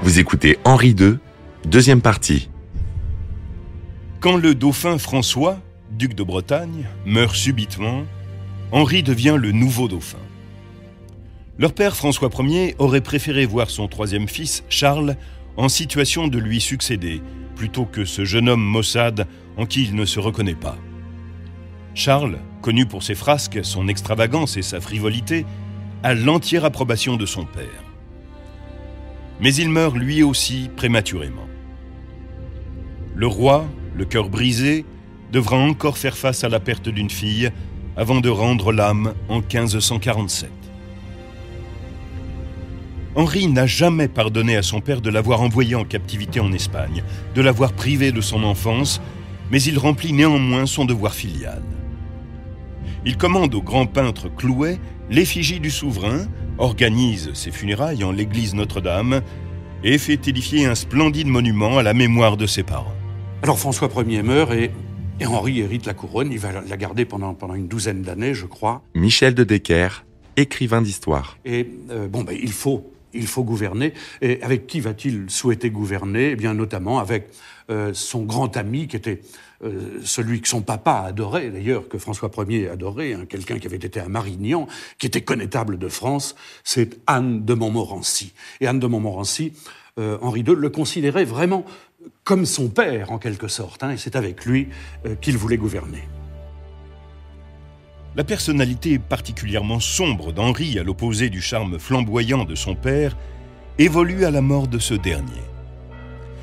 Vous écoutez Henri II, deuxième partie. Quand le dauphin François, duc de Bretagne, meurt subitement, Henri devient le nouveau dauphin. Leur père François Ier aurait préféré voir son troisième fils, Charles, en situation de lui succéder, plutôt que ce jeune homme maussade en qui il ne se reconnaît pas. Charles, connu pour ses frasques, son extravagance et sa frivolité, a l'entière approbation de son père. Mais il meurt lui aussi prématurément. Le roi, le cœur brisé, devra encore faire face à la perte d'une fille avant de rendre l'âme en 1547. Henri n'a jamais pardonné à son père de l'avoir envoyé en captivité en Espagne, de l'avoir privé de son enfance, mais il remplit néanmoins son devoir filial. Il commande au grand peintre Clouet l'effigie du souverain, organise ses funérailles en l'église Notre-Dame et fait édifier un splendide monument à la mémoire de ses parents. Alors François Ier meurt et Henri hérite la couronne. Il va la garder pendant une douzaine d'années, je crois. Michel de Decker, écrivain d'histoire. Et il faut gouverner. Et avec qui va-t-il souhaiter gouverner ? Eh bien, notamment avec son grand ami, qui était celui que son papa adorait, d'ailleurs, que François Ier adorait, quelqu'un qui avait été à Marignan, qui était connétable de France, c'est Anne de Montmorency. Et Anne de Montmorency, Henri II le considérait vraiment comme son père, en quelque sorte, et c'est avec lui qu'il voulait gouverner. La personnalité particulièrement sombre d'Henri, à l'opposé du charme flamboyant de son père, évolue à la mort de ce dernier.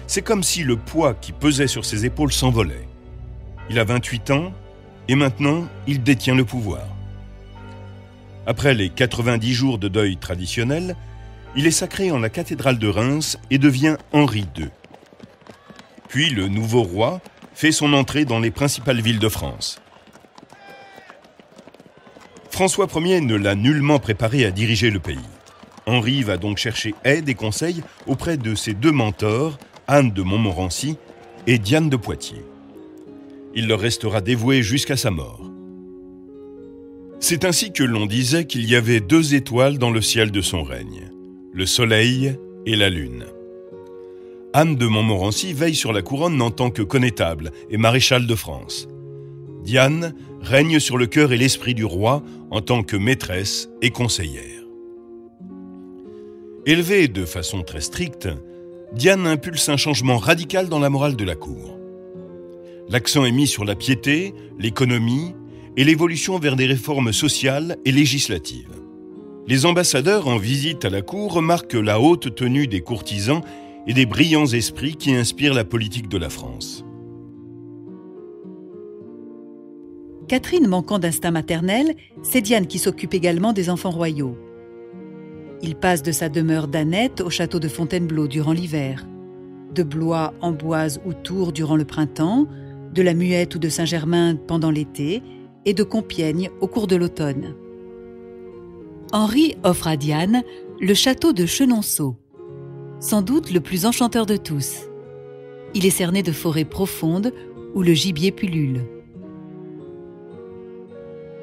C'est comme si le poids qui pesait sur ses épaules s'envolait. Il a 28 ans et maintenant il détient le pouvoir. Après les 90 jours de deuil traditionnel, il est sacré en la cathédrale de Reims et devient Henri II. Puis le nouveau roi fait son entrée dans les principales villes de France. François Ier ne l'a nullement préparé à diriger le pays. Henri va donc chercher aide et conseil auprès de ses deux mentors, Anne de Montmorency et Diane de Poitiers. Il leur restera dévoué jusqu'à sa mort. C'est ainsi que l'on disait qu'il y avait deux étoiles dans le ciel de son règne, le soleil et la lune. Anne de Montmorency veille sur la couronne en tant que connétable et maréchale de France. Diane règne sur le cœur et l'esprit du roi en tant que maîtresse et conseillère. Élevée de façon très stricte, Diane impulse un changement radical dans la morale de la cour. L'accent est mis sur la piété, l'économie et l'évolution vers des réformes sociales et législatives. Les ambassadeurs en visite à la cour remarquent la haute tenue des courtisans et des brillants esprits qui inspirent la politique de la France. Catherine manquant d'instinct maternel, c'est Diane qui s'occupe également des enfants royaux. Il passe de sa demeure d'Annette au château de Fontainebleau durant l'hiver, de Blois, Amboise ou Tours durant le printemps, de la Muette ou de Saint-Germain pendant l'été et de Compiègne au cours de l'automne. Henri offre à Diane le château de Chenonceau, sans doute le plus enchanteur de tous. Il est cerné de forêts profondes où le gibier pullule.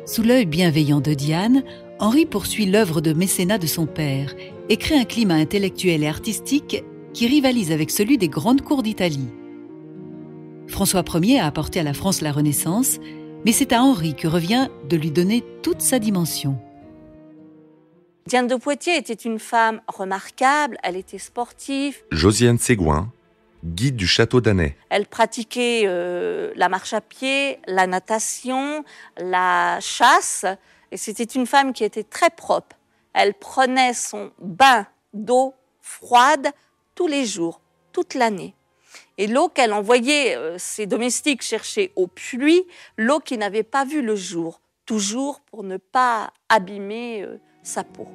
Sous l'œil bienveillant de Diane, Henri poursuit l'œuvre de mécénat de son père et crée un climat intellectuel et artistique qui rivalise avec celui des grandes cours d'Italie. François Ier a apporté à la France la Renaissance, mais c'est à Henri que revient de lui donner toute sa dimension. Diane de Poitiers était une femme remarquable, elle était sportive. Josiane Ségouin, guide du château d'Annay. Elle pratiquait la marche à pied, la natation, la chasse. Et c'était une femme qui était très propre. Elle prenait son bain d'eau froide tous les jours, toute l'année. Et l'eau qu'elle envoyait ses domestiques chercher au puits, l'eau qui n'avait pas vu le jour, toujours pour ne pas abîmer sa peau.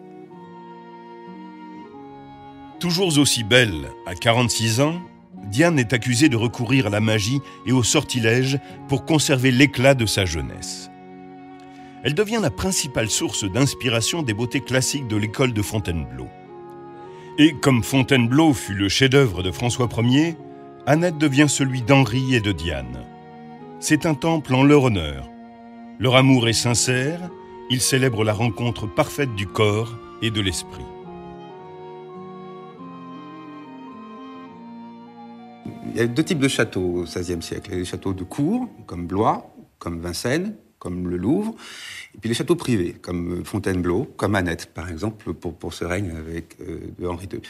Toujours aussi belle, à 46 ans, Diane est accusée de recourir à la magie et au sortilège pour conserver l'éclat de sa jeunesse. Elle devient la principale source d'inspiration des beautés classiques de l'école de Fontainebleau. Et comme Fontainebleau fut le chef-d'œuvre de François Ier, Annette devient celui d'Henri et de Diane. C'est un temple en leur honneur. Leur amour est sincère, ils célèbrent la rencontre parfaite du corps et de l'esprit. il y a deux types de châteaux au XVIe siècle. Il y a les châteaux de cour, comme Blois, comme Vincennes, comme le Louvre, et puis les châteaux privés, comme Fontainebleau, comme Annette, par exemple, pour ce règne de Henri II.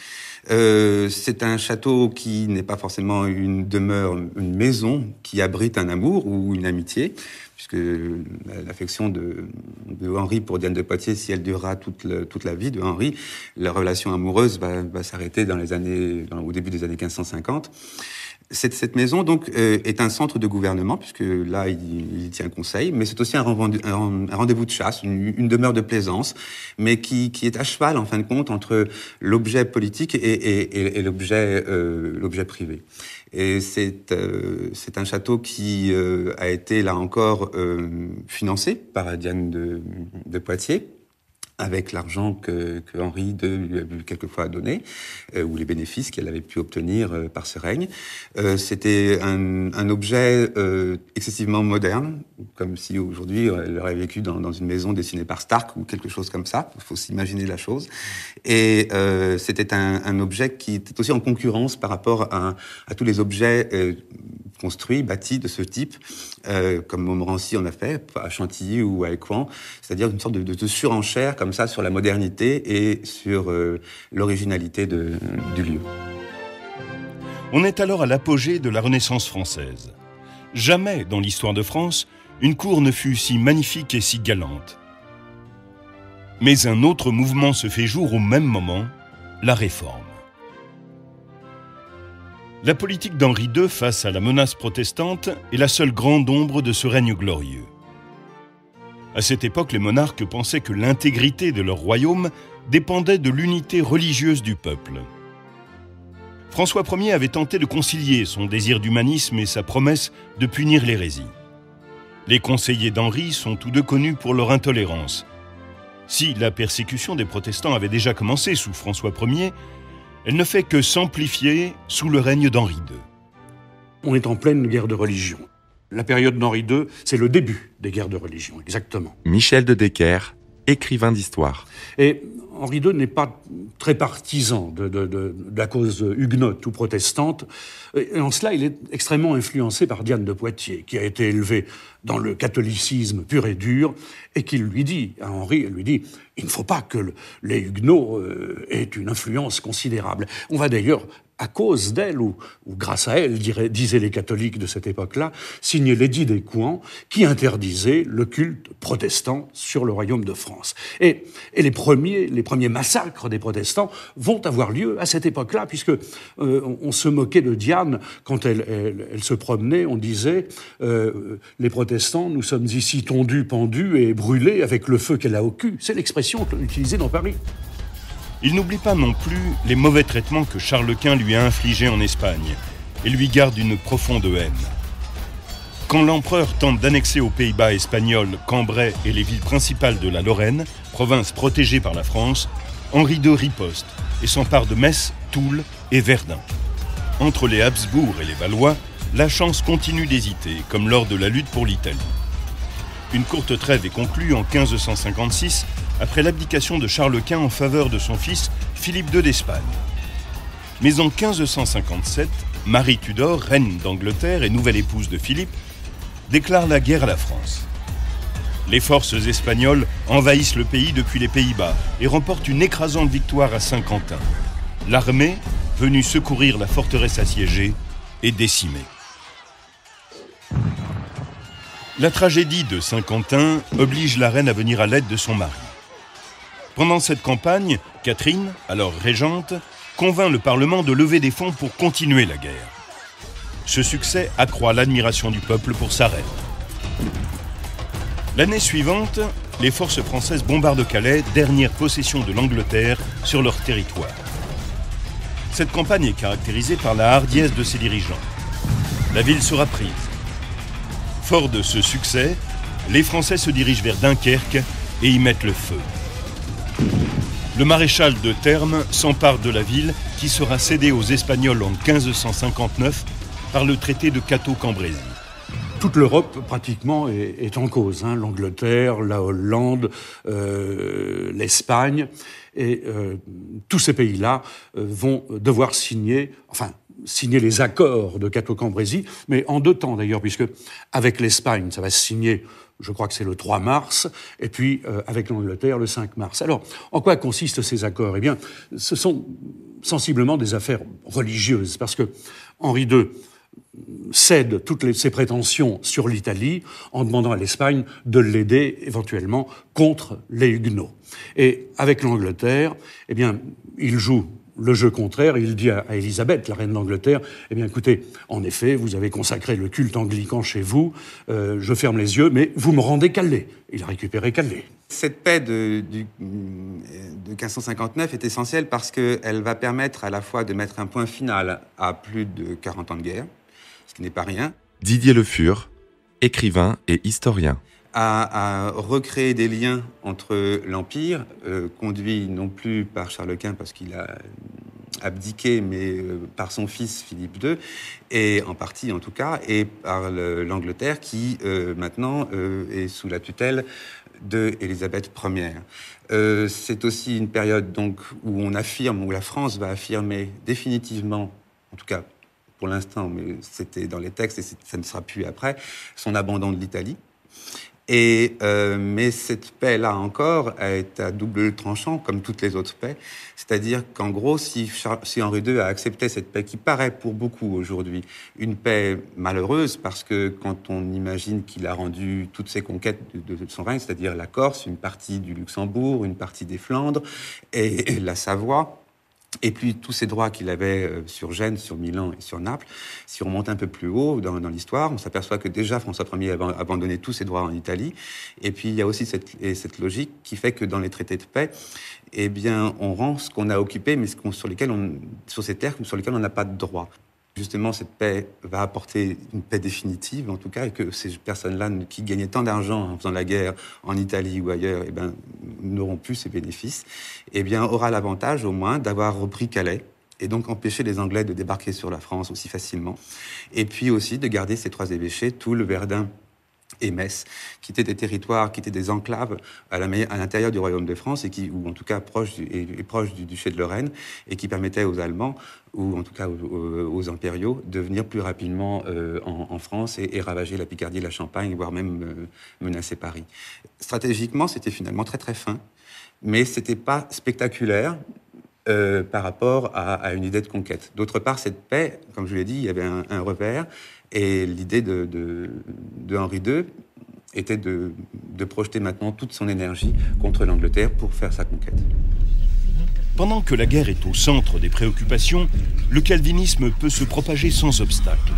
C'est un château qui n'est pas forcément une demeure, une maison qui abrite un amour ou une amitié, puisque l'affection de Henri pour Diane de Poitiers, si elle durera toute la vie de Henri, la relation amoureuse va s'arrêter au début des années 1550. Cette maison, donc, est un centre de gouvernement, puisque là, il tient conseil, mais c'est aussi un rendez-vous de chasse, une demeure de plaisance, mais qui est à cheval, en fin de compte, entre l'objet politique et l'objet privé. Et c'est un château qui a été, là encore, financé par Diane de Poitiers, avec l'argent que Henri II lui a quelquefois donné, ou les bénéfices qu'elle avait pu obtenir par ce règne. C'était un objet excessivement moderne, comme si aujourd'hui elle aurait vécu dans une maison dessinée par Stark ou quelque chose comme ça. Il faut s'imaginer la chose. Et c'était un objet qui était aussi en concurrence par rapport à tous les objets construits, bâtis de ce type, comme Montmorency en a fait, à Chantilly ou à Écouen, c'est-à-dire une sorte de surenchère comme ça sur la modernité et sur l'originalité du lieu. On est alors à l'apogée de la Renaissance française. Jamais dans l'histoire de France, une cour ne fut si magnifique et si galante. Mais un autre mouvement se fait jour au même moment, la Réforme. La politique d'Henri II face à la menace protestante est la seule grande ombre de ce règne glorieux. À cette époque, les monarques pensaient que l'intégrité de leur royaume dépendait de l'unité religieuse du peuple. François Ier avait tenté de concilier son désir d'humanisme et sa promesse de punir l'hérésie. Les conseillers d'Henri sont tous deux connus pour leur intolérance. Si la persécution des protestants avait déjà commencé sous François Ier, elle ne fait que s'amplifier sous le règne d'Henri II. On est en pleine guerre de religion. La période d'Henri II, c'est le début des guerres de religion, exactement. Michel de Decker, écrivain d'histoire. Et Henri II n'est pas très partisan de la cause huguenote ou protestante. Et en cela, il est extrêmement influencé par Diane de Poitiers, qui a été élevée dans le catholicisme pur et dur, et qui lui dit, à Henri, elle lui dit, il ne faut pas que les huguenots aient une influence considérable. On va d'ailleurs, à cause d'elle, ou grâce à elle, disaient les catholiques de cette époque-là, signer l'édit d'Écouen qui interdisait le culte protestant sur le royaume de France. Et les premiers massacres des protestants vont avoir lieu à cette époque-là, puisque on se moquait de Diane quand elle se promenait, on disait les protestants, nous sommes ici tondus, pendus et brûlés avec le feu qu'elle a au cul. C'est l'expression utilisée dans Paris. Il n'oublie pas non plus les mauvais traitements que Charles Quint lui a infligés en Espagne et lui garde une profonde haine. Quand l'empereur tente d'annexer aux Pays-Bas espagnols Cambrai et les villes principales de la Lorraine, province protégée par la France, Henri II riposte et s'empare de Metz, Toul et Verdun. Entre les Habsbourg et les Valois, la chance continue d'hésiter, comme lors de la lutte pour l'Italie. Une courte trêve est conclue en 1556 après l'abdication de Charles Quint en faveur de son fils Philippe II d'Espagne. Mais en 1557, Marie Tudor, reine d'Angleterre et nouvelle épouse de Philippe, déclare la guerre à la France. Les forces espagnoles envahissent le pays depuis les Pays-Bas et remportent une écrasante victoire à Saint-Quentin. L'armée, venue secourir la forteresse assiégée, est décimée. La tragédie de Saint-Quentin oblige la reine à venir à l'aide de son mari. Pendant cette campagne, Catherine, alors régente, convainc le Parlement de lever des fonds pour continuer la guerre. Ce succès accroît l'admiration du peuple pour sa reine. L'année suivante, les forces françaises bombardent Calais, dernière possession de l'Angleterre sur leur territoire. Cette campagne est caractérisée par la hardiesse de ses dirigeants. La ville sera prise. Fort de ce succès, les Français se dirigent vers Dunkerque et y mettent le feu. Le maréchal de Termes s'empare de la ville qui sera cédée aux Espagnols en 1559 par le traité de Cateau-Cambrésis. toute l'Europe, pratiquement, est en cause. L'Angleterre, la Hollande, l'Espagne. Et tous ces pays-là vont devoir signer les accords de Cateau-Cambrésis, mais en 2 temps d'ailleurs, puisque avec l'Espagne, ça va se signer, je crois que c'est le 3 mars, et puis avec l'Angleterre, le 5 mars. Alors, en quoi consistent ces accords ? Eh bien, ce sont sensiblement des affaires religieuses, parce que Henri II cède toutes ses prétentions sur l'Italie en demandant à l'Espagne de l'aider éventuellement contre les Huguenots. Et avec l'Angleterre, eh bien, il joue le jeu contraire. Il dit à Élisabeth, la reine d'Angleterre, eh bien, écoutez, en effet, vous avez consacré le culte anglican chez vous, je ferme les yeux, mais vous me rendez Calais. Il a récupéré Calais. Cette paix de 1559 est essentielle parce qu'elle va permettre à la fois de mettre un point final à plus de 40 ans de guerre, ce qui n'est pas rien. Didier Le Fur, écrivain et historien. À recréer des liens entre l'Empire, conduit non plus par Charles Quint parce qu'il a abdiqué, mais par son fils Philippe II, et en partie en tout cas, et par l'Angleterre qui maintenant est sous la tutelle de Élisabeth Ier. C'est aussi une période donc où la France va affirmer définitivement, en tout cas pour l'instant, mais c'était dans les textes et ça ne sera plus après, son abandon de l'Italie. Mais cette paix-là encore est à double tranchant, comme toutes les autres paix. C'est-à-dire qu'en gros, si Henri II a accepté cette paix qui paraît pour beaucoup aujourd'hui une paix malheureuse, parce que quand on imagine qu'il a rendu toutes ses conquêtes de son règne, c'est-à-dire la Corse, une partie du Luxembourg, une partie des Flandres et la Savoie, et puis tous ces droits qu'il avait sur Gênes, sur Milan et sur Naples, si on remonte un peu plus haut dans l'histoire, on s'aperçoit que déjà François Ier avait abandonné tous ses droits en Italie. Et puis il y a aussi cette logique qui fait que dans les traités de paix, eh bien, on rend ce qu'on a occupé, mais sur ces terres sur lesquelles on n'a pas de droit. Justement, cette paix va apporter une paix définitive, en tout cas, et que ces personnes-là qui gagnaient tant d'argent en faisant la guerre en Italie ou ailleurs, eh bien, n'auront plus ces bénéfices, eh bien, aura l'avantage au moins d'avoir repris Calais, et donc empêcher les Anglais de débarquer sur la France aussi facilement, et puis aussi de garder ces 3 évêchés, Toul, Verdun et Metz, qui étaient des territoires, qui étaient des enclaves à l'intérieur du royaume de France, ou en tout cas proches du duché de Lorraine, et qui permettaient aux Allemands, ou en tout cas aux impériaux, de venir plus rapidement en France et ravager la Picardie, la Champagne, voire même menacer Paris. Stratégiquement, c'était finalement très très fin, mais c'était pas spectaculaire par rapport à une idée de conquête. D'autre part, cette paix, comme je l'ai dit, il y avait un repère, et l'idée de Henri II était de projeter maintenant toute son énergie contre l'Angleterre pour faire sa conquête. Pendant que la guerre est au centre des préoccupations, le calvinisme peut se propager sans obstacle.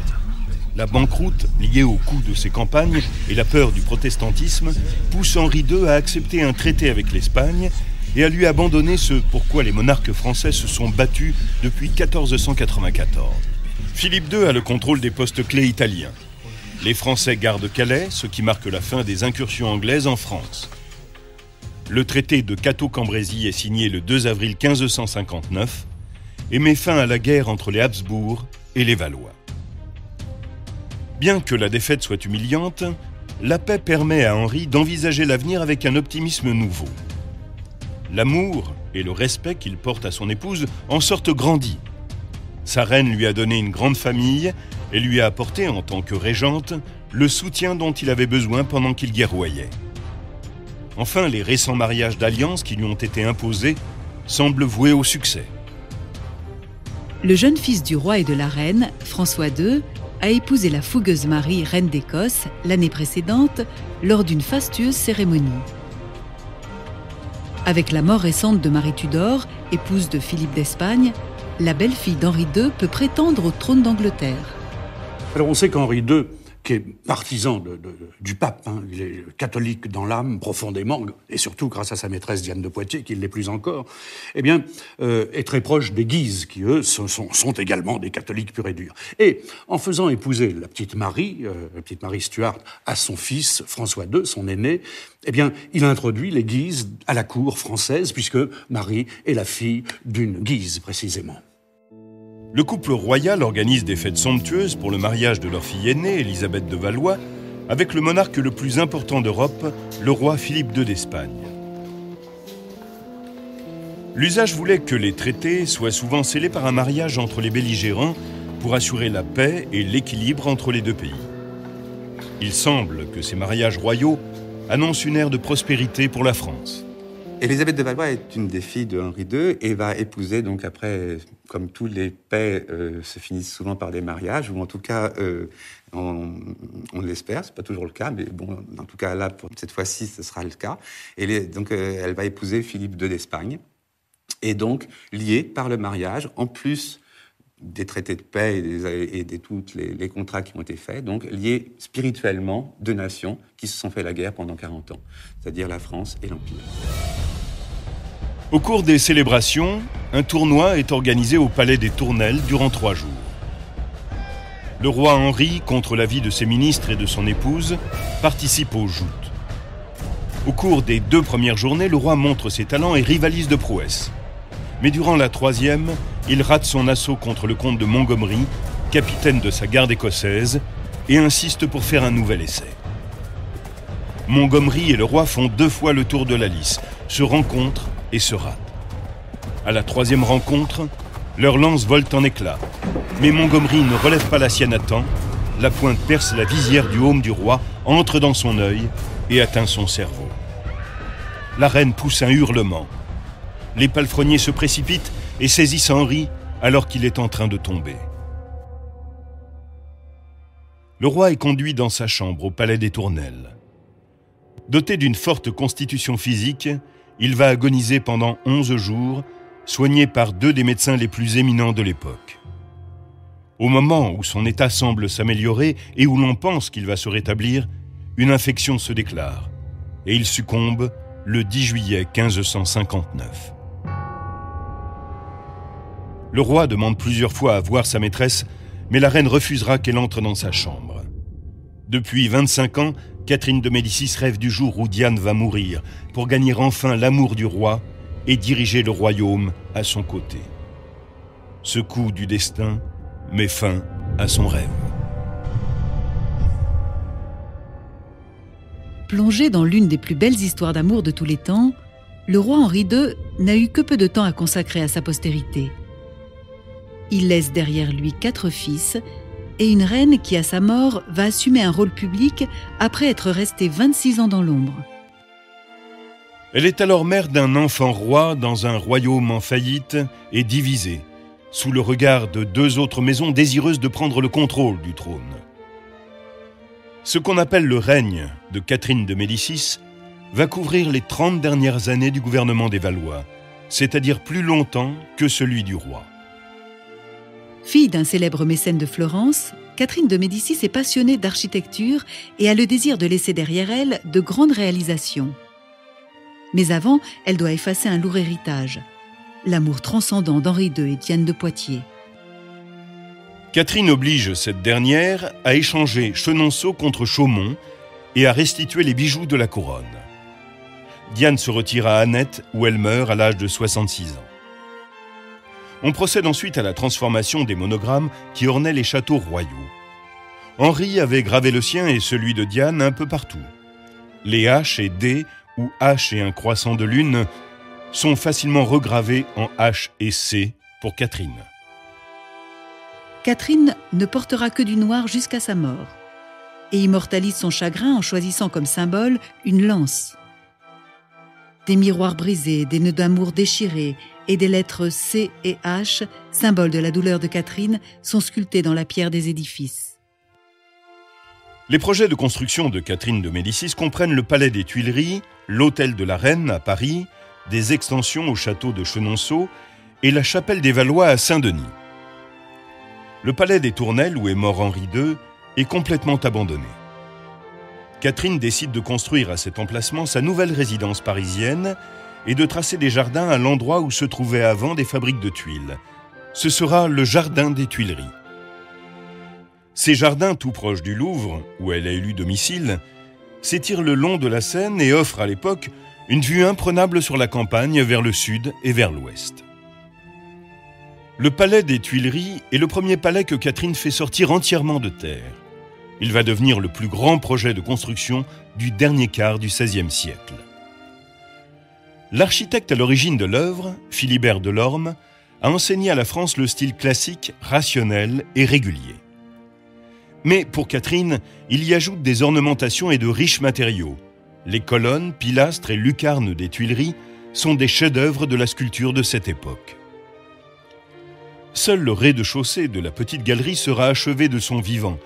La banqueroute, liée au coût de ses campagnes et la peur du protestantisme, pousse Henri II à accepter un traité avec l'Espagne et à lui abandonner ce pourquoi les monarques français se sont battus depuis 1494. Philippe II a le contrôle des postes clés italiens. Les Français gardent Calais, ce qui marque la fin des incursions anglaises en France. Le traité de Cateau-Cambrésis est signé le 2 avril 1559 et met fin à la guerre entre les Habsbourg et les Valois. Bien que la défaite soit humiliante, la paix permet à Henri d'envisager l'avenir avec un optimisme nouveau. L'amour et le respect qu'il porte à son épouse en sortent grandis. Sa reine lui a donné une grande famille et lui a apporté, en tant que régente, le soutien dont il avait besoin pendant qu'il guerroyait. Enfin, les récents mariages d'alliance qui lui ont été imposés semblent voués au succès. Le jeune fils du roi et de la reine, François II, a épousé la fougueuse Marie, reine d'Écosse, l'année précédente, lors d'une fastueuse cérémonie. Avec la mort récente de Marie Tudor, épouse de Philippe d'Espagne, la belle-fille d'Henri II peut prétendre au trône d'Angleterre. Alors on sait qu'Henri II, qui est partisan du pape, il est catholique dans l'âme profondément, et surtout grâce à sa maîtresse Diane de Poitiers, qui l'est plus encore, eh bien, est très proche des Guises, qui eux sont également des catholiques purs et durs. Et en faisant épouser la petite Marie Stuart, à son fils François II, son aîné, eh bien, il introduit les Guises à la cour française, puisque Marie est la fille d'une Guise, précisément. Le couple royal organise des fêtes somptueuses pour le mariage de leur fille aînée, Élisabeth de Valois, avec le monarque le plus important d'Europe, le roi Philippe II d'Espagne. L'usage voulait que les traités soient souvent scellés par un mariage entre les belligérants pour assurer la paix et l'équilibre entre les deux pays. Il semble que ces mariages royaux annoncent une ère de prospérité pour la France. Élisabeth de Valois est une des filles de Henri II et va épouser, donc après, comme tous les paix se finissent souvent par des mariages, ou en tout cas, on l'espère, c'est pas toujours le cas, mais bon, en tout cas là, pour cette fois-ci, ce sera le cas. Et donc, elle va épouser Philippe II d'Espagne, et donc liée par le mariage, en plus des traités de paix et de tous les contrats qui ont été faits, donc liés spirituellement deux nations qui se sont fait la guerre pendant 40 ans, c'est-à-dire la France et l'Empire. Au cours des célébrations, un tournoi est organisé au Palais des Tournelles durant 3 jours. Le roi Henri, contre l'avis de ses ministres et de son épouse, participe aux joutes. Au cours des 2 premières journées, le roi montre ses talents et rivalise de prouesse. Mais durant la 3e, il rate son assaut contre le comte de Montgomery, capitaine de sa garde écossaise, et insiste pour faire un nouvel essai. Montgomery et le roi font 2 fois le tour de la lice, se rencontrent et se ratent. À la 3e rencontre, leurs lances volent en éclats. Mais Montgomery ne relève pas la sienne à temps, la pointe perce la visière du aume du roi, entre dans son œil et atteint son cerveau. La reine pousse un hurlement. Les palefreniers se précipitent et saisissent Henri alors qu'il est en train de tomber. Le roi est conduit dans sa chambre au Palais des Tournelles. Doté d'une forte constitution physique, il va agoniser pendant 11 jours, soigné par 2 des médecins les plus éminents de l'époque. Au moment où son état semble s'améliorer et où l'on pense qu'il va se rétablir, une infection se déclare et il succombe le 10 juillet 1559. Le roi demande plusieurs fois à voir sa maîtresse, mais la reine refusera qu'elle entre dans sa chambre. Depuis 25 ans, Catherine de Médicis rêve du jour où Diane va mourir pour gagner enfin l'amour du roi et diriger le royaume à son côté. Ce coup du destin met fin à son rêve. Plongé dans l'une des plus belles histoires d'amour de tous les temps, le roi Henri II n'a eu que peu de temps à consacrer à sa postérité. Il laisse derrière lui 4 fils et une reine qui, à sa mort, va assumer un rôle public après être restée 26 ans dans l'ombre. Elle est alors mère d'un enfant roi dans un royaume en faillite et divisé, sous le regard de 2 autres maisons désireuses de prendre le contrôle du trône. Ce qu'on appelle le règne de Catherine de Médicis va couvrir les 30 dernières années du gouvernement des Valois, c'est-à-dire plus longtemps que celui du roi. Fille d'un célèbre mécène de Florence, Catherine de Médicis est passionnée d'architecture et a le désir de laisser derrière elle de grandes réalisations. Mais avant, elle doit effacer un lourd héritage, l'amour transcendant d'Henri II et Diane de Poitiers. Catherine oblige cette dernière à échanger Chenonceau contre Chaumont et à restituer les bijoux de la couronne. Diane se retire à Annette où elle meurt à l'âge de 66 ans. On procède ensuite à la transformation des monogrammes qui ornaient les châteaux royaux. Henri avait gravé le sien et celui de Diane un peu partout. Les H et D, ou H et un croissant de lune, sont facilement regravés en H et C pour Catherine. Catherine ne portera que du noir jusqu'à sa mort et immortalise son chagrin en choisissant comme symbole une lance. Des miroirs brisés, des nœuds d'amour déchirés et des lettres C et H, symboles de la douleur de Catherine, sont sculptés dans la pierre des édifices. Les projets de construction de Catherine de Médicis comprennent le palais des Tuileries, l'hôtel de la Reine à Paris, des extensions au château de Chenonceau et la chapelle des Valois à Saint-Denis. Le palais des Tournelles, où est mort Henri II, est complètement abandonné. Catherine décide de construire à cet emplacement sa nouvelle résidence parisienne et de tracer des jardins à l'endroit où se trouvaient avant des fabriques de tuiles. Ce sera le jardin des Tuileries. Ces jardins, tout proches du Louvre, où elle a élu domicile, s'étirent le long de la Seine et offrent à l'époque une vue imprenable sur la campagne vers le sud et vers l'ouest. Le palais des Tuileries est le premier palais que Catherine fait sortir entièrement de terre. Il va devenir le plus grand projet de construction du dernier quart du XVIe siècle. L'architecte à l'origine de l'œuvre, Philibert Delorme, a enseigné à la France le style classique, rationnel et régulier. Mais pour Catherine, il y ajoute des ornementations et de riches matériaux. Les colonnes, pilastres et lucarnes des Tuileries sont des chefs-d'œuvre de la sculpture de cette époque. Seul le rez-de-chaussée de la petite galerie sera achevé de son vivant,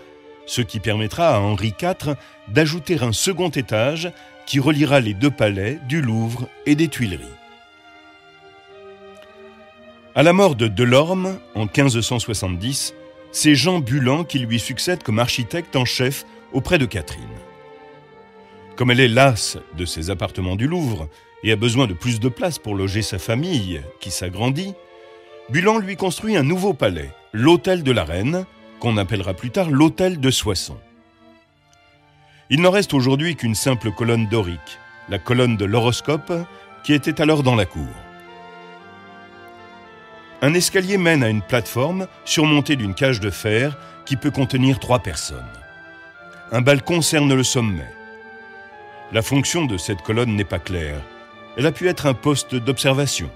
ce qui permettra à Henri IV d'ajouter un second étage qui reliera les deux palais du Louvre et des Tuileries. À la mort de Delorme, en 1570, c'est Jean Bulan qui lui succède comme architecte en chef auprès de Catherine. Comme elle est lasse de ses appartements du Louvre et a besoin de plus de place pour loger sa famille, qui s'agrandit, Bulan lui construit un nouveau palais, l'Hôtel de la Reine, qu'on appellera plus tard l'Hôtel de Soissons. Il n'en reste aujourd'hui qu'une simple colonne dorique, la colonne de l'horoscope, qui était alors dans la cour. Un escalier mène à une plateforme surmontée d'une cage de fer qui peut contenir 3 personnes. Un balcon cerne le sommet. La fonction de cette colonne n'est pas claire. Elle a pu être un poste d'observation.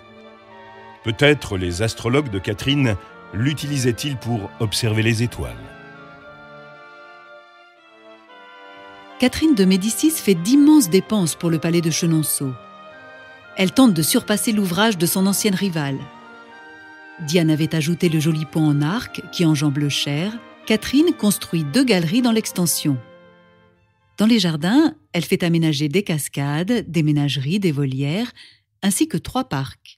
Peut-être les astrologues de Catherine l'utilisaient-ils pour observer les étoiles. Catherine de Médicis fait d'immenses dépenses pour le palais de Chenonceau. Elle tente de surpasser l'ouvrage de son ancienne rivale. Diane avait ajouté le joli pont en arc qui enjambe le Cher. Catherine construit 2 galeries dans l'extension. Dans les jardins, elle fait aménager des cascades, des ménageries, des volières, ainsi que 3 parcs.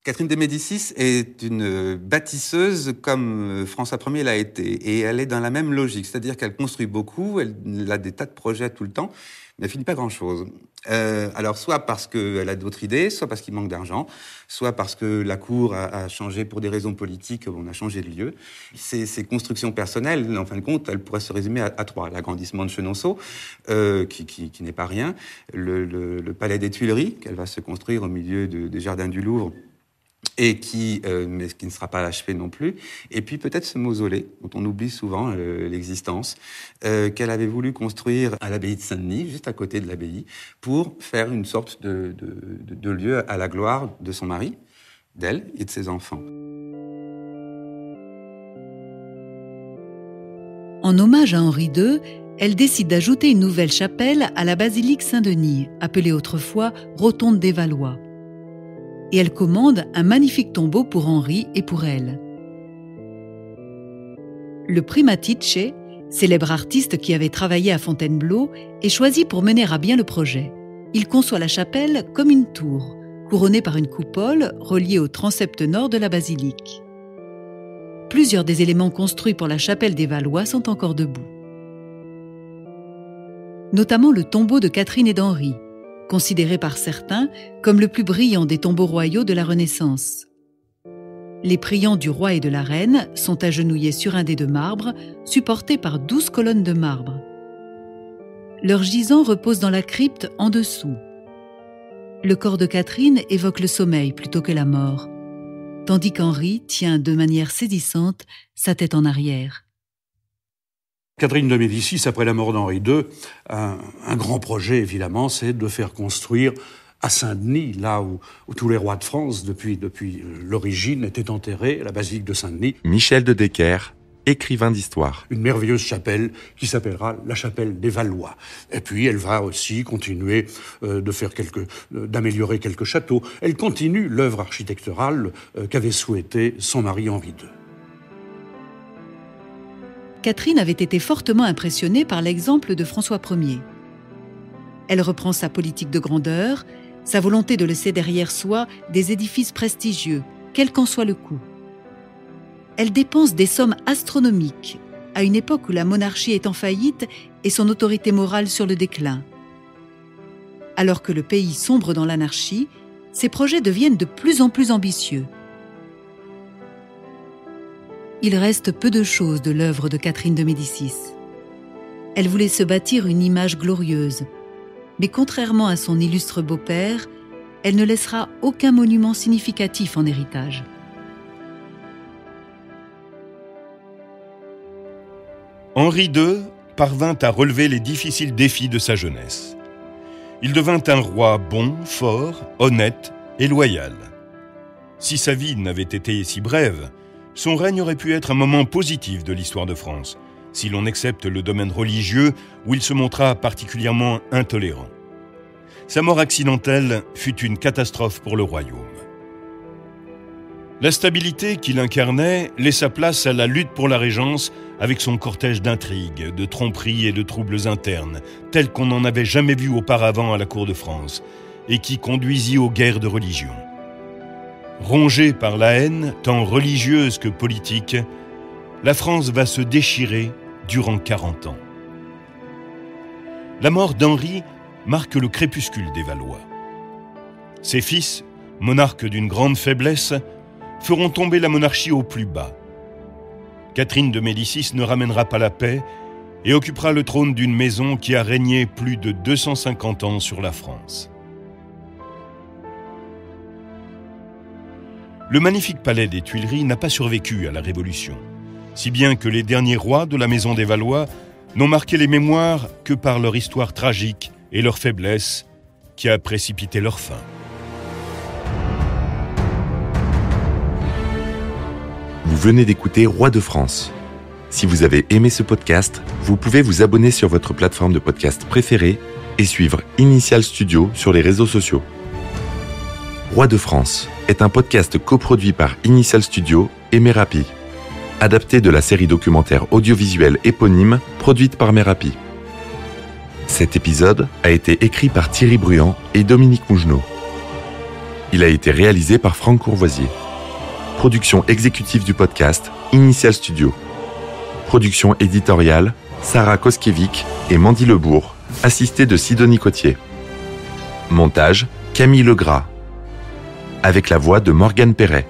Catherine de Médicis est une bâtisseuse comme François Ier l'a été. Et elle est dans la même logique, c'est-à-dire qu'elle construit beaucoup, elle a des tas de projets tout le temps, mais elle finit pas grand-chose. Alors soit parce qu'elle a d'autres idées, soit parce qu'il manque d'argent, soit parce que la cour a changé pour des raisons politiques, on a changé de lieu. Ces constructions personnelles, en fin de compte, elles pourraient se résumer à 3. L'agrandissement de Chenonceau, qui n'est pas rien, le palais des Tuileries, qu'elle va se construire au milieu des jardins du Louvre, et mais qui ne sera pas achevé non plus. Et puis peut-être ce mausolée, dont on oublie souvent l'existence, qu'elle avait voulu construire à l'abbaye de Saint-Denis, juste à côté de l'abbaye, pour faire une sorte de lieu à la gloire de son mari, d'elle et de ses enfants. En hommage à Henri II, elle décide d'ajouter une nouvelle chapelle à la basilique Saint-Denis, appelée autrefois Rotonde des Valois. Et elle commande un magnifique tombeau pour Henri et pour elle. Le Primatice, célèbre artiste qui avait travaillé à Fontainebleau, est choisi pour mener à bien le projet. Il conçoit la chapelle comme une tour, couronnée par une coupole reliée au transept nord de la basilique. Plusieurs des éléments construits pour la chapelle des Valois sont encore debout. Notamment le tombeau de Catherine et d'Henri, considéré par certains comme le plus brillant des tombeaux royaux de la Renaissance. Les priants du roi et de la reine sont agenouillés sur un dé de marbre, supportés par 12 colonnes de marbre. Leur gisant repose dans la crypte en dessous. Le corps de Catherine évoque le sommeil plutôt que la mort, tandis qu'Henri tient de manière saisissante sa tête en arrière. Catherine de Médicis, après la mort d'Henri II, un grand projet, évidemment, c'est de faire construire à Saint-Denis, là où tous les rois de France, depuis l'origine, étaient enterrés, la basilique de Saint-Denis. Michel de Decker, écrivain d'histoire. Une merveilleuse chapelle qui s'appellera la chapelle des Valois. Et puis, elle va aussi continuer d'améliorer quelques châteaux. Elle continue l'œuvre architecturale qu'avait souhaité son mari Henri II. Catherine avait été fortement impressionnée par l'exemple de François Ier. Elle reprend sa politique de grandeur, sa volonté de laisser derrière soi des édifices prestigieux, quel qu'en soit le coût. Elle dépense des sommes astronomiques, à une époque où la monarchie est en faillite et son autorité morale sur le déclin. Alors que le pays sombre dans l'anarchie, ses projets deviennent de plus en plus ambitieux. Il reste peu de choses de l'œuvre de Catherine de Médicis. Elle voulait se bâtir une image glorieuse, mais contrairement à son illustre beau-père, elle ne laissera aucun monument significatif en héritage. Henri II parvint à relever les difficiles défis de sa jeunesse. Il devint un roi bon, fort, honnête et loyal. Si sa vie n'avait été si brève, son règne aurait pu être un moment positif de l'histoire de France, si l'on accepte le domaine religieux où il se montra particulièrement intolérant. Sa mort accidentelle fut une catastrophe pour le royaume. La stabilité qu'il incarnait laissa place à la lutte pour la régence avec son cortège d'intrigues, de tromperies et de troubles internes, tels qu'on n'en avait jamais vu auparavant à la cour de France, et qui conduisit aux guerres de religion. Rongée par la haine, tant religieuse que politique, la France va se déchirer durant 40 ans. La mort d'Henri marque le crépuscule des Valois. Ses fils, monarques d'une grande faiblesse, feront tomber la monarchie au plus bas. Catherine de Médicis ne ramènera pas la paix et occupera le trône d'une maison qui a régné plus de 250 ans sur la France. Le magnifique palais des Tuileries n'a pas survécu à la Révolution, si bien que les derniers rois de la maison des Valois n'ont marqué les mémoires que par leur histoire tragique et leur faiblesse qui a précipité leur fin. Vous venez d'écouter Roi de France. Si vous avez aimé ce podcast, vous pouvez vous abonner sur votre plateforme de podcast préférée et suivre Initial Studio sur les réseaux sociaux. Roi de France est un podcast coproduit par Initial Studio et Merapi, adapté de la série documentaire audiovisuelle éponyme produite par Merapi. Cet épisode a été écrit par Thierry Bruand et Dominique Mougenot. Il a été réalisé par Franck Courvoisier. Production exécutive du podcast, Initial Studio. Production éditoriale, Sarah Koskiewicz et Mandy Lebourg, assistée de Sidonie Cotier. Montage, Camille Legras. Avec la voix de Morgane Perret.